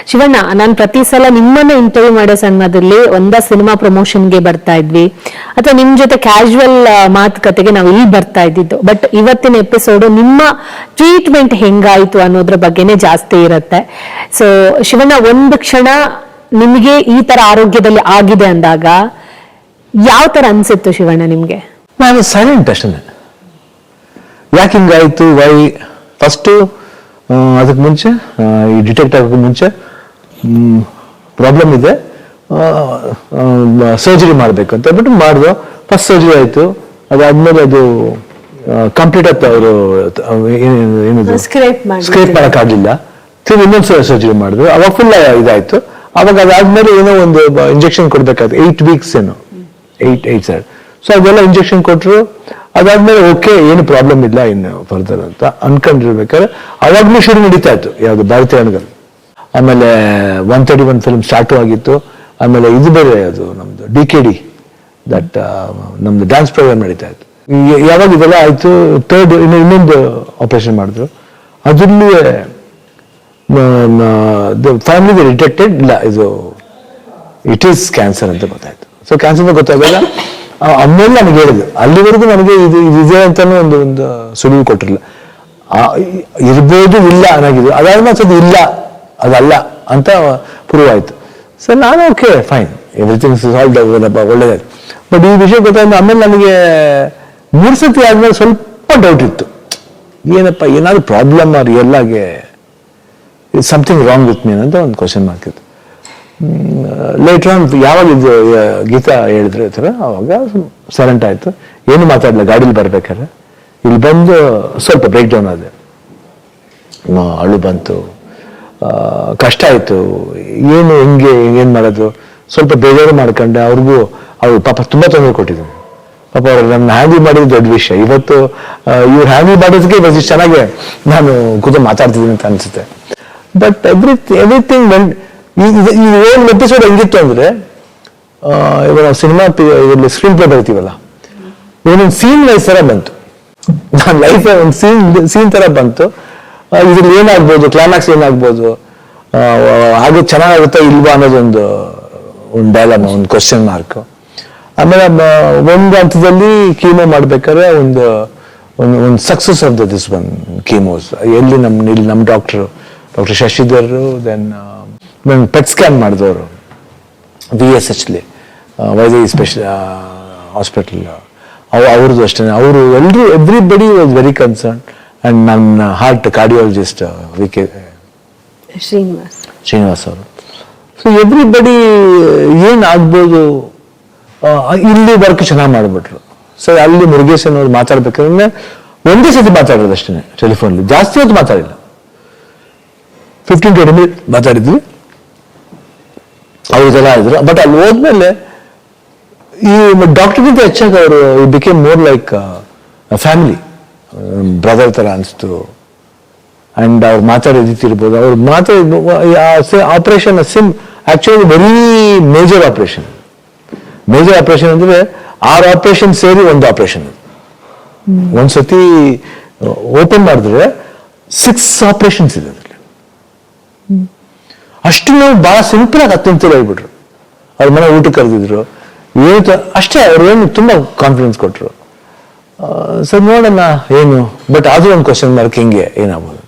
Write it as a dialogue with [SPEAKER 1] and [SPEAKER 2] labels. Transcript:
[SPEAKER 1] ಶಿವಣ್ಣ, ನಾನು ಪ್ರತಿ ಸಲ ನಿಮ್ಮನ್ನ ಇಂಟರ್ವ್ಯೂ ಮಾಡೋ ಸಮಯದಲ್ಲಿ ಸಿನಿಮಾ ಪ್ರಮೋಷನ್ಗೆ ಬರ್ತಾ ಇದ್ವಿ ಅಥವಾ ನಿಮ್ ಜೊತೆ ಕ್ಯಾಶುವಲ್ ಮಾತುಕತೆಗೆ ನಾವು ಇಲ್ಲಿ ಬರ್ತಾ ಇದ್ದಿದ್ದು. ಬಟ್ ಇವತ್ತಿನ ಎಪಿಸೋಡ್ ನಿಮ್ಮ ಟ್ರೀಟ್ಮೆಂಟ್ ಹೆಂಗಾಯ್ತು ಅನ್ನೋದ್ರ ಬಗ್ಗೆನೇ ಜಾಸ್ತಿ ಇರುತ್ತೆ. ಸೊ ಶಿವಣ್ಣ, ಒಂದು ಕ್ಷಣ ನಿಮ್ಗೆ ಈ ತರ ಆರೋಗ್ಯದಲ್ಲಿ ಆಗಿದೆ ಅಂದಾಗ ಯಾವ ತರ ಅನ್ಸಿತ್ತು ಶಿವಣ್ಣ ನಿಮ್ಗೆ?
[SPEAKER 2] ನಾನು ಸೈಲೆಂಟ್ ಅಷ್ಟೇ. ಯಾಕೆ ಹಿಂಗಾಯ್ತು, ವೈ ಫಸ್ಟ್ ಅದಕ್ಕೆ ಮುಂಚೆ ಈ ಡಿಟೆಕ್ಟ್ ಆಗೋಕ್ಕೆ ಮುಂಚೆ ಪ್ರಾಬ್ಲಮ್ ಇದೆ, ಸರ್ಜರಿ ಮಾಡಬೇಕು ಅಂತ ಹೇಳ್ಬಿಟ್ಟು ಮಾಡಿದ್ರು. ಫಸ್ಟ್ ಸರ್ಜರಿ ಆಯಿತು. ಅದಾದ್ಮೇಲೆ ಅದು ಕಂಪ್ಲೀಟ್ ಆಯ್ತು. ಅವರು ಏನಿದೆ ಸ್ಕ್ರೇಪ್ ಮಾಡೋಕ್ಕಾಗಲಿಲ್ಲ. ತಿರ್ಗಿ ಇನ್ನೊಂದು ಸರ್ಜರಿ ಮಾಡಿದ್ರು. ಅವಾಗ ಫುಲ್ ಇದಾಯ್ತು. ಅವಾಗ ಅದಾದ್ಮೇಲೆ ಏನೋ ಒಂದು ಇಂಜೆಕ್ಷನ್ ಕೊಡ್ಬೇಕಾಯ್ತು, 8 weeks ಏನೋ, 8 ಸರ್. ಸೊ ಅದೆಲ್ಲ ಇಂಜೆಕ್ಷನ್ ಕೊಟ್ಟರು. ಅದಾದ್ಮೇಲೆ ಓಕೆ, ಏನು ಪ್ರಾಬ್ಲಮ್ ಇಲ್ಲ ಇನ್ನು ಫರ್ದರ್ ಅಂತ ಅನ್ಕೊಂಡಿರ್ಬೇಕಾದ್ರೆ ಅವಾಗ್ಲೂ ಶುರು ನಡೀತಾ ಇತ್ತು ಯಾವುದು ಭಾರತೀಯ ಅಣಗಲ್. ಆಮೇಲೆ 131 ಫಿಲ್ಮ್ ಸ್ಟಾರ್ಟು ಆಗಿತ್ತು. ಆಮೇಲೆ ಇದು ಬೇರೆ, ಅದು ನಮ್ದು DKD, ದಟ್ ನಮ್ದು ಡ್ಯಾನ್ಸ್ ಪ್ರೋಗ್ರಾಮ್ ನಡೀತಾ ಇತ್ತು. ಯಾವಾಗ ಇದೆಲ್ಲ ಆಯ್ತು, ಇನ್ನೊಂದು ಆಪರೇಷನ್ ಮಾಡಿದ್ರು. ಅದ್ರಲ್ಲೂ ಫ್ಯಾಮಿಲಿ ಡಿಟೆಕ್ಟೆಡ್ ಇಲ್ಲ, ಇದು ಇಟ್ ಈಸ್ ಕ್ಯಾನ್ಸರ್ ಅಂತ ಗೊತ್ತಾಯ್ತು. ಸೊ ಕ್ಯಾನ್ಸರ್ ಅಂತ ಗೊತ್ತಾಗಲ್ಲ. ಆಮೇಲೆ ನನಗೆ ಹೇಳಿದ್ರು, ಅಲ್ಲಿವರೆಗೂ ನನಗೆ ಇದು ಇದೆ ಅಂತಾನು ಒಂದು ಸುಳಿವು ಕೊಟ್ಟಿರಲಿಲ್ಲ. ಇರ್ಬೋದು, ಇಲ್ಲ ಅನ್ನೋದು. ಅದಾದ್ಮೇಲೆ ಅದು ಇಲ್ಲ, ಅದಲ್ಲ ಅಂತ ಪ್ರೂವ್ ಆಯ್ತು. ಸೊ ನಾನು ಓಕೆ ಫೈನ್, ಎವ್ರಿಥಿಂಗ್ ಸಾಲ್ವ್, ಒಳ್ಳೇದಾಯ್ತು. ಬಟ್ ಈ ವಿಷಯ ಗೊತ್ತಾಯ್ತು. ಆಮೇಲೆ ನನಗೆ 3 ಸತಿ ಆದ್ಮೇಲೆ ಸ್ವಲ್ಪ ಡೌಟ್ ಇತ್ತು, ಏನಪ್ಪ ಏನಾದ್ರು ಪ್ರಾಬ್ಲಮ್ ರಿಯಲ್ ಆಗಿ ಸಮಥಿಂಗ್ ರಾಂಗ್ ವಿತ್ ಮೀನ್ ಅಂತ ಒಂದು ಕ್ವಶನ್ ಮಾರ್ಕ್ ಇತ್ತು. ಲೇಟರ್ ಆನ್ ಯಾವಾಗ ಇದು ಗೀತಾ ಹೇಳಿದ್ರು ಈ ಥರ, ಅವಾಗ ಸೈಲೆಂಟ್ ಆಯಿತು, ಏನು ಮಾತಾಡಲಿಲ್ಲ. ಗಾಡೀಲಿ ಬರ್ಬೇಕಾದ್ರೆ ಇಲ್ಲಿ ಬಂದು ಸ್ವಲ್ಪ ಬ್ರೇಕ್ ಡೌನ್ ಆದೆ, ಅಳು ಬಂತು, ಕಷ್ಟ ಆಯಿತು. ಏನು ಹೆಂಗೆ ಏನು ಮಾಡೋದು, ಸ್ವಲ್ಪ ಬೇಜಾರು ಮಾಡ್ಕೊಂಡೆ. ಅವ್ರಿಗೂ ಅವ್ರು ಪಾಪ ತುಂಬ ತೊಂದರೆ ಕೊಟ್ಟಿದ್ರು. ಪಾಪ ಅವ್ರು ನನ್ನ ಹ್ಯಾಂಡಲ್ ಮಾಡಿದ್ದು ದೊಡ್ಡ ವಿಷಯ. ಇವತ್ತು ಇವ್ರು ಹ್ಯಾಂಡಲ್ ಮಾಡೋದಕ್ಕೆ ಇವತ್ತು ಇಷ್ಟು ಚೆನ್ನಾಗಿ ನಾನು ಕೂತು ಮಾತಾಡ್ತಿದ್ದೀನಿ ಅಂತ ಅನಿಸುತ್ತೆ. ಬಟ್ ಎವ್ರಿಥಿಂಗ್ ಈ ಒಂದು ಎಪಿಸೋಡ್ ಹೆಂಗಿತ್ತು ಅಂದ್ರೆ, ಇವಾಗ ನಾವು ಸಿನಿಮಾ ಇದರಲ್ಲಿ ಸ್ಕ್ರೀನ್ ಪ್ಲೇ ಬರೀತೀವಲ್ಲ, ಒಂದೊಂದು ಸೀನ್ ವೈಸ್ ತರ ಬಂತು. ನನ್ನ ಲೈಫ್ ಒಂದು ಸೀನ್ ತರ ಬಂತು. ಇದ್ರಲ್ಲಿ ಏನಾಗ್ಬೋದು, ಕ್ಲೈಮ್ಯಾಕ್ಸ್ ಏನಾಗ್ಬೋದು, ಹಾಗೆ ಚೆನ್ನಾಗುತ್ತಾ ಇಲ್ವಾ ಅನ್ನೋದೊಂದು ಡೈಲಾಗ್, ಒಂದು ಕ್ವಶನ್ ಮಾರ್ಕ್. ಆಮೇಲೆ ಒಂದು ಹಂತದಲ್ಲಿ ಕೀಮೋ ಮಾಡ್ಬೇಕಾದ್ರೆ ಒಂದು success of this one chemos ಎಲ್ಲಿ ನಮ್ಮ doctor Shashidhar, then pet scan ಮಾಡಿದವರು VSH ವೈದ್ಯ ಸ್ಪೆಷಲ್ ಹಾಸ್ಪಿಟಲ್, ಅವ್ರದ್ದು ಅಷ್ಟೇ. ಅವರು everybody was very concern. And ನನ್ನ ಹಾರ್ಟ್ ಕಾರ್ಡಿಯಾಲಜಿಸ್ಟ್ ಶ್ರೀನಿವಾಸ್ ಅವರು. ಸೊ ಎವ್ರಿಬಡಿ ಏನಾಗ್ಬೋದು, ಇಲ್ಲಿ ವರ್ಕ್ ಚೆನ್ನಾಗಿ ಮಾಡಿಬಿಟ್ರು. ಸೊ ಅಲ್ಲಿ ಮುರುಗೇಶನ್ ಅವ್ರು ಮಾತಾಡ್ಬೇಕಾದ್ರೆ ಒಂದೇ ಸತಿ ಮಾತಾಡೋದು ಅಷ್ಟೇ ಟೆಲಿಫೋನಲ್ಲಿ, ಜಾಸ್ತಿ ಹೊತ್ತು ಮಾತಾಡಿಲ್ಲ. 15-20 minutes ಮಾತಾಡಿದ್ವಿ, ಅವ್ರಿಗೆಲ್ಲ ಇದ್ರು. ಬಟ್ ಅಲ್ಲಿ ಹೋದ್ಮೇಲೆ ಈ ಡಾಕ್ಟರ್ಗಿಂತ ಹೆಚ್ಚಾಗಿ ಅವರು became more like family, brother ತರ ಅನಿಸ್ತು. ಅಂಡ್ ಅವ್ರು ಮಾತಾಡೋ ರೀತಿ ಇರ್ಬೋದು, ಅವ್ರು ಮಾತಾಡಿದ operation actually very major operation. Major operation ಅಂದ್ರೆ 6 ಆಪರೇಷನ್ ಸೇರಿ ಒಂದು ಆಪರೇಷನ್. ಒಂದ್ಸತಿ ಓಪನ್ ಮಾಡಿದ್ರೆ 6 ಆಪರೇಷನ್ಸ್ ಇದೆ. ಅಷ್ಟು ನಾವು ಬಹಳ ಸಿಂಪಲ್ ಆಗಿ 10 ನಿಮಿಷ ಹೇಳ್ಬಿಟ್ರು. ಅವ್ರ ಮನೆ ಊಟಕ್ಕೆ ಕರೆದಿದ್ರು, ಅಷ್ಟೇ. ಅವ್ರು ಏನು ತುಂಬಾ ಕಾನ್ಫಿಡೆನ್ಸ್ ಕೊಟ್ರು. ಸರ್ ನೋಡೋಣ ಏನು, ಬಟ್ ಆದ್ರೂ ಒಂದು ಕ್ವಶನ್ ಮಾರ್ಕ್, ಹಿಂಗೆ ಏನಾಗ್ಬೋದು.